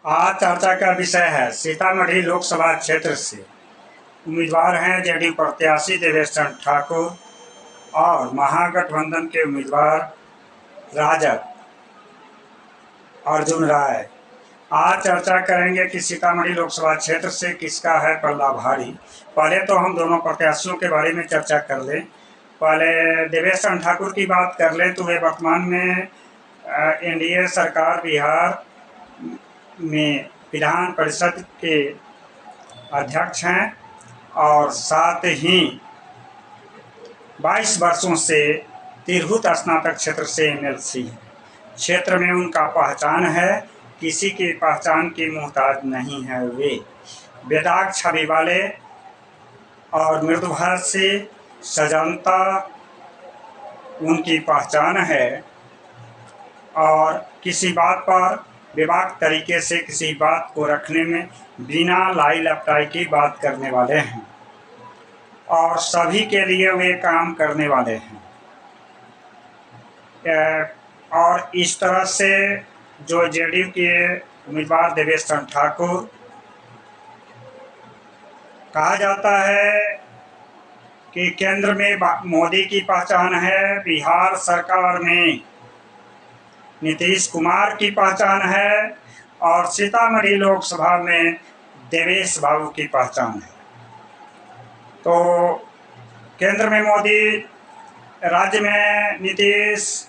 आज चर्चा का विषय है सीतामढ़ी लोकसभा क्षेत्र से उम्मीदवार हैं जेडीयू प्रत्याशी देवेश चंद्र ठाकुर और महागठबंधन के उम्मीदवार राजद अर्जुन राय। आज चर्चा करेंगे कि सीतामढ़ी लोकसभा क्षेत्र से किसका है पल्ला भारी। पहले तो हम दोनों प्रत्याशियों के बारे में चर्चा कर लें। पहले देवेश चंद्र ठाकुर की बात कर लें तो वे वर्तमान में एनडीए सरकार बिहार में विधान परिषद के अध्यक्ष हैं और साथ ही 22 वर्षों से तिरहुत स्नातक क्षेत्र से एमएलसी हैं। क्षेत्र में उनका पहचान है, किसी की पहचान की मोहताज नहीं है। वे बेदाग छवि वाले और मृदुभाषी सजनता उनकी पहचान है और किसी बात पर बेबाक तरीके से किसी बात को रखने में बिना लाई लपटाई की बात करने वाले हैं और सभी के लिए वे काम करने वाले हैं। और इस तरह से जो जेडीयू के उम्मीदवार देवेश चंद्र ठाकुर कहा जाता है कि केंद्र में मोदी की पहचान है, बिहार सरकार में नीतीश कुमार की पहचान है और सीतामढ़ी लोकसभा में देवेश बाबू की पहचान है। तो केंद्र में मोदी, राज्य में नीतीश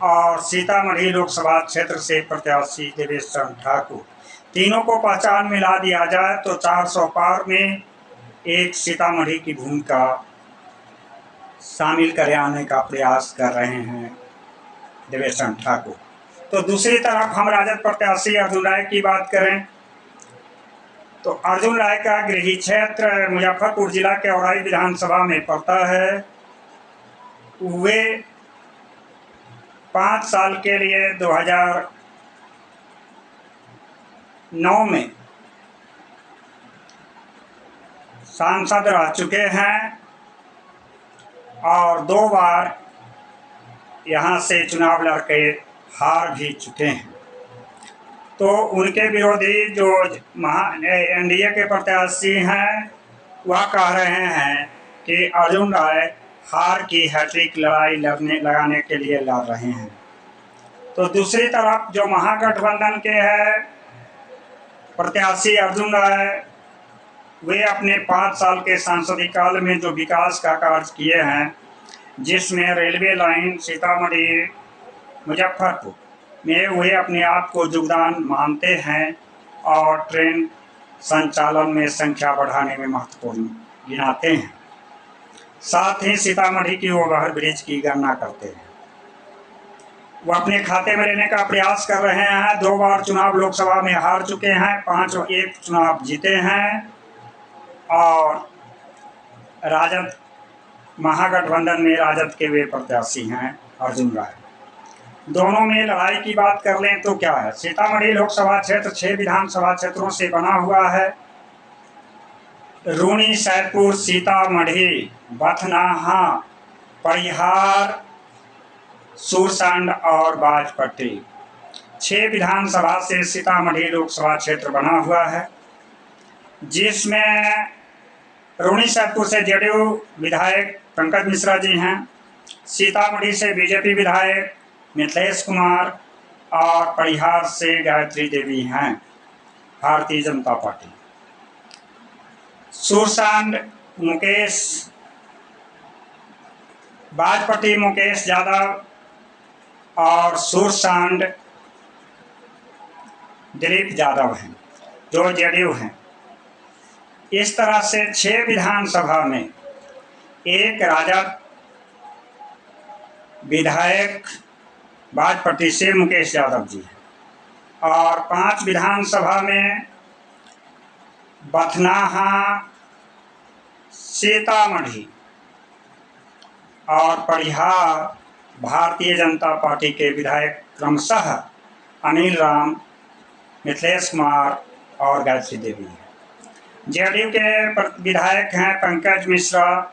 और सीतामढ़ी लोकसभा क्षेत्र से प्रत्याशी देवेश चंद्र ठाकुर, तीनों को पहचान मिला दिया जाए तो 400 पार में एक सीतामढ़ी की भूमिका शामिल कर आने का प्रयास कर रहे हैं देवेश चंद्र ठाकुर। तो दूसरी तरफ हम राजद प्रत्याशी अर्जुन राय की बात करें तो अर्जुन राय का गृह क्षेत्र मुजफ्फरपुर जिला के औराई विधानसभा में पड़ता है। वे 5 साल के लिए 2009 में सांसद रह चुके हैं और 2 बार यहाँ से चुनाव लड़के हार भी चुके हैं। तो उनके विरोधी जो एनडीए के प्रत्याशी हैं वह कह रहे हैं कि अर्जुन राय हार की हैट्रिक लड़ाई लगाने के लिए लड़ रहे हैं। तो दूसरी तरफ जो महागठबंधन के हैं प्रत्याशी अर्जुन राय, वे अपने 5 साल के सांसदीय काल में जो विकास का कार्य किए हैं, जिसमें रेलवे लाइन सीतामढ़ी मुजफ्फरपुर में वे अपने आप को योगदान मानते हैं और ट्रेन संचालन में संख्या बढ़ाने में महत्वपूर्ण गिनाते हैं। साथ ही सीतामढ़ी की ओवर ब्रिज की गणना करते हैं। वो अपने खाते में लेने का प्रयास कर रहे हैं। 2 बार चुनाव लोकसभा में हार चुके हैं, 5 चुनाव जीते हैं और राजद महागठबंधन में राजद के वे प्रत्याशी हैं अर्जुन राय। दोनों में लड़ाई की बात कर लें तो क्या है, सीतामढ़ी लोकसभा क्षेत्र 6 विधानसभा क्षेत्रों से बना हुआ है। रूनी, सैदपुर, सीतामढ़ी, बथनाहा, परिहार, सुरसंड और बाजपट्टी, 6 विधानसभा से सीतामढ़ी लोकसभा क्षेत्र बना हुआ है, जिसमें रूनी सैदपुर से जेडीयू विधायक पंकज मिश्रा जी हैं, सीतामढ़ी से बीजेपी विधायक मिथिलेश कुमार और परिहार से गायत्री देवी हैं, भारतीय जनता पार्टी। सुरसंड मुकेश, बाजपट्टी मुकेश यादव और सुरसंड दिलीप यादव हैं जो जेडीयू हैं। इस तरह से 6 विधानसभा में एक राजद विधायक बाजपट्टी से मुकेश यादव जी हैं और 5 विधानसभा में बथनाहा, सीतामढ़ी और परिहार भारतीय जनता पार्टी के विधायक क्रमशः अनिल राम, मिथिलेश कुमार और गायत्री देवी हैं। जेडीयू के विधायक हैं पंकज मिश्रा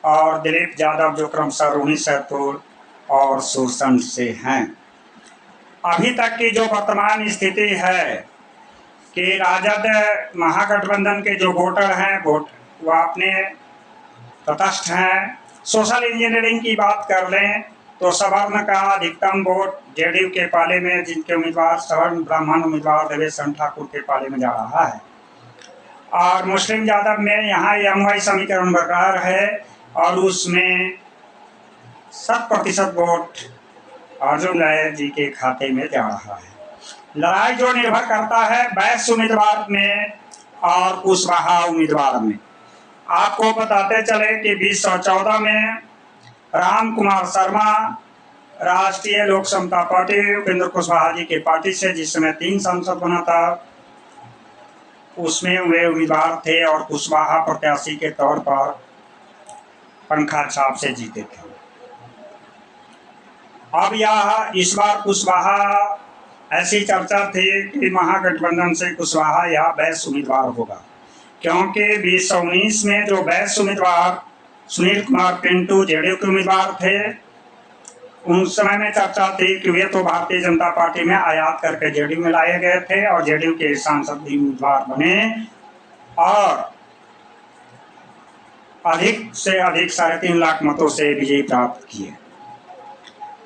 और दिलीप यादव जो क्रमशः रूनी सैदपुर और सुरसंड से हैं। अभी तक की जो वर्तमान स्थिति है कि राजद महागठबंधन के जो वोटर हैं वो अपने तटस्थ हैं। सोशल इंजीनियरिंग की बात कर लें तो सवर्ण का अधिकतम वोट जेडीयू के पाले में, जिनके उम्मीदवार सवर्ण ब्राह्मण उम्मीदवार देवेश चंद्र ठाकुर के पाले में जा रहा है। और मुस्लिम यादव में यहाँ एमवाई समीकरण बरकरार है और उसमें 100% वोट अर्जुन राय जी के खाते में जा रहा है। लड़ाई जो निर्भर करता है बैस उम्मीदवार में और कुशवाहा उम्मीदवार में। आपको बताते चले कि 2014 में राम कुमार शर्मा राष्ट्रीय लोक समता पार्टी उपेंद्र कुशवाहा जी के पार्टी से, जिस समय 3 सांसद बना था, उसमें वे उम्मीदवार थे और कुशवाहा प्रत्याशी के तौर पर पंखा छाप से जीते थे। अब यह इस बार कुशवाहा, ऐसी चर्चा थी कि महागठबंधन से कुशवाहा या बैस उम्मीदवार होगा, क्योंकि 2019 में जो बैस उम्मीदवार सुनील कुमार पिंटू जेडीयू के उम्मीदवार थे, उस समय में चर्चा थी कि वे तो भारतीय जनता पार्टी में आयात करके जेडीयू में लाए गए थे और जेडीयू के सांसद भी उम्मीदवार बने और अधिक से अधिक 3.5 लाख मतों से विजय प्राप्त किए।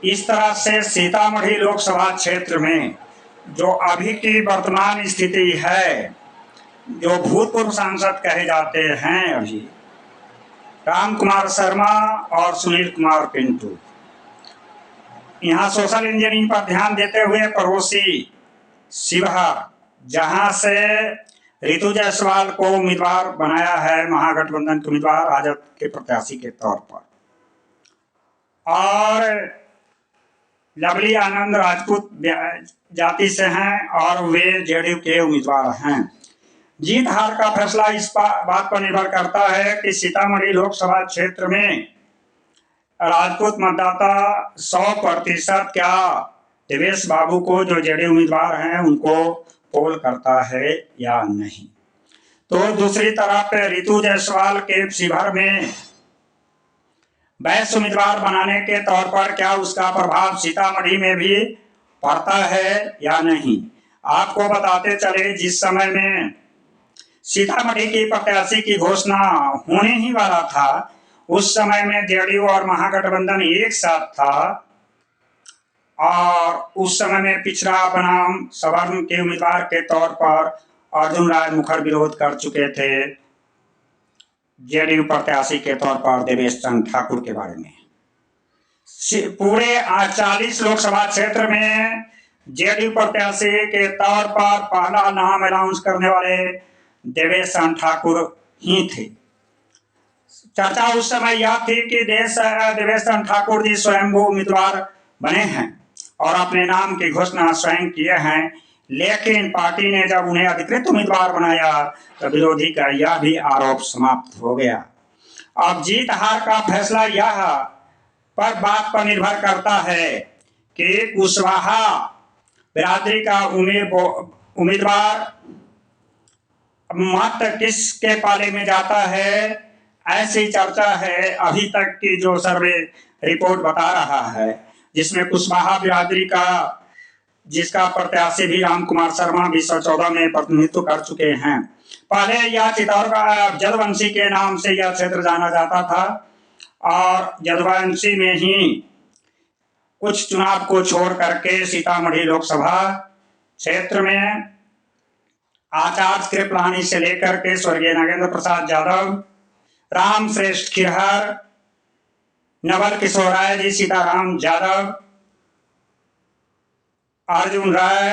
इस तरह से सीतामढ़ी लोकसभा क्षेत्र में जो अभी की वर्तमान स्थिति है, जो भूतपूर्व सांसद कहे जाते हैं अभी राम कुमार शर्मा और सुनील कुमार पिंटू, यहाँ सोशल इंजीनियरिंग पर ध्यान देते हुए पड़ोसी शिवहर, जहां से रितु जायसवाल को उम्मीदवार बनाया है महागठबंधन के उम्मीदवार राजद के प्रत्याशी के तौर पर, और लवली आनंद राजपूत जाति से हैं और वे जेडीयू के उम्मीदवार हैं। जीत हार का फैसला इस बात पर निर्भर करता है कि सीतामढ़ी लोकसभा क्षेत्र में राजपूत मतदाता 100% क्या देवेश बाबू को, जो जेडीयू उम्मीदवार हैं, उनको पोल करता है या नहीं। तो दूसरी तरफ रितु जायसवाल के शिवहर में बैस उम्मीदवार बनाने के तौर पर क्या उसका प्रभाव सीतामढ़ी में भी पड़ता है या नहीं। आपको बताते चले, जिस समय में सीतामढ़ी की प्रत्याशी की घोषणा होने ही वाला था, उस समय में जेडीयू और महागठबंधन एक साथ था और उस समय में पिछड़ा बनाम सवर्ण के उम्मीदवार के तौर पर अर्जुन राय मुखर विरोध कर चुके थे जेडीयू प्रत्याशी के तौर पर देवेश चंद्र ठाकुर के बारे में। पूरे 40 लोकसभा क्षेत्र में जेडीयू प्रत्याशी के तौर पर पहला नाम अनाउंस करने वाले देवेश चंद्र ठाकुर ही थे। चर्चा उस समय यह थी कि देवेश चंद्र ठाकुर जी स्वयंभू उम्मीदवार बने हैं और अपने नाम की घोषणा स्वयं किए हैं, लेकिन पार्टी ने जब उन्हें अधिकृत उम्मीदवार बनाया तो विरोधी का यह भी आरोप समाप्त हो गया। अब जीत हार का फैसला यह बात पर निर्भर करता है कि कुशवाहा बिरादरी का उम्मीदवार मत किसके पाले में जाता है, ऐसी चर्चा है अभी तक की जो सर्वे रिपोर्ट बता रहा है, जिसमें कुशवाहा बिरादरी का, जिसका प्रत्याशी भी राम कुमार शर्मा 2014 में प्रतिनिधित्व कर चुके हैं। पहले यह चित्तौड़गढ़ जदवंशी के नाम से यह क्षेत्र जाना जाता था और जदवंशी में ही कुछ चुनाव को छोड़ करके सीतामढ़ी लोकसभा क्षेत्र में आचार्य कृपलानी से लेकर के स्वर्गीय नागेंद्र प्रसाद यादव, राम श्रेष्ठ खिरहर, नवल किशोर राय जी, सीताराम यादव, अर्जुन राय,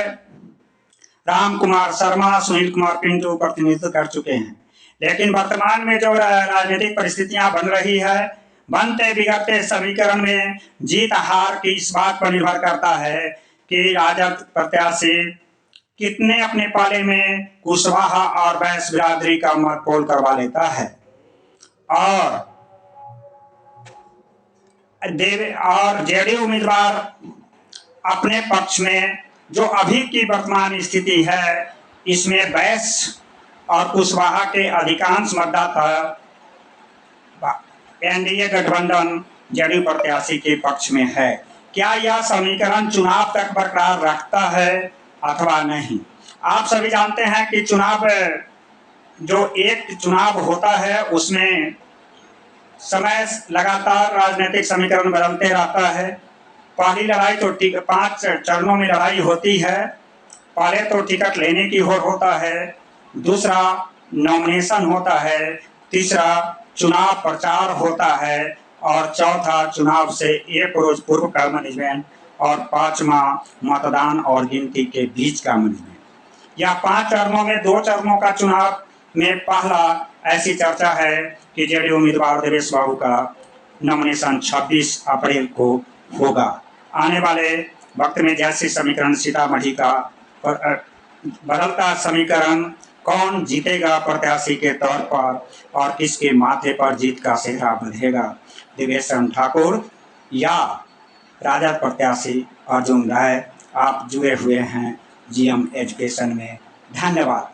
राम कुमार शर्मा, सुनील कुमार पिंटू प्रतिनिधित्व कर चुके हैं। लेकिन वर्तमान में जो राजनीतिक परिस्थितियां बन रही है, बनते बिगड़ते समीकरण में जीत हार की इस बात पर निर्भर करता है कि राजद प्रत्याशी कितने अपने पाले में कुशवाहा और बैस बिरादरी का मत पोल करवा लेता है और जेडीयू उम्मीदवार अपने पक्ष में जो अभी की वर्तमान स्थिति है, इसमें बैस और कुशवाहा के अधिकांश मतदाता एनडीए गठबंधन जेडीयू प्रत्याशी के पक्ष में है। क्या यह समीकरण चुनाव तक बरकरार रखता है अथवा नहीं। आप सभी जानते हैं कि चुनाव, जो एक चुनाव होता है उसमें समय लगातार राजनीतिक समीकरण बदलते रहता है। पहली लड़ाई तो 5 चरणों में लड़ाई होती है। पहले तो टिकट लेने की ओर होता है, दूसरा नॉमिनेशन होता है, तीसरा चुनाव प्रचार होता है और चौथा चुनाव से एक रोज पूर्व का मैनेजमेंट और पांचवा मतदान और गिनती के बीच का मैनेजमेंट। यह 5 चरणों में 2 चरणों का चुनाव में पहला ऐसी चर्चा है कि जेडीयू उम्मीदवार देवेश बाबू का नॉमिनेशन 26 अप्रैल को होगा। आने वाले वक्त में जैसे समीकरण सीतामढ़ी का बदलता समीकरण, कौन जीतेगा प्रत्याशी के तौर पर और किसके माथे पर जीत का सेहरा बंधेगा, देवेश ठाकुर या राजद प्रत्याशी अर्जुन राय। आप जुड़े हुए हैं जीएम एजुकेशन में। धन्यवाद।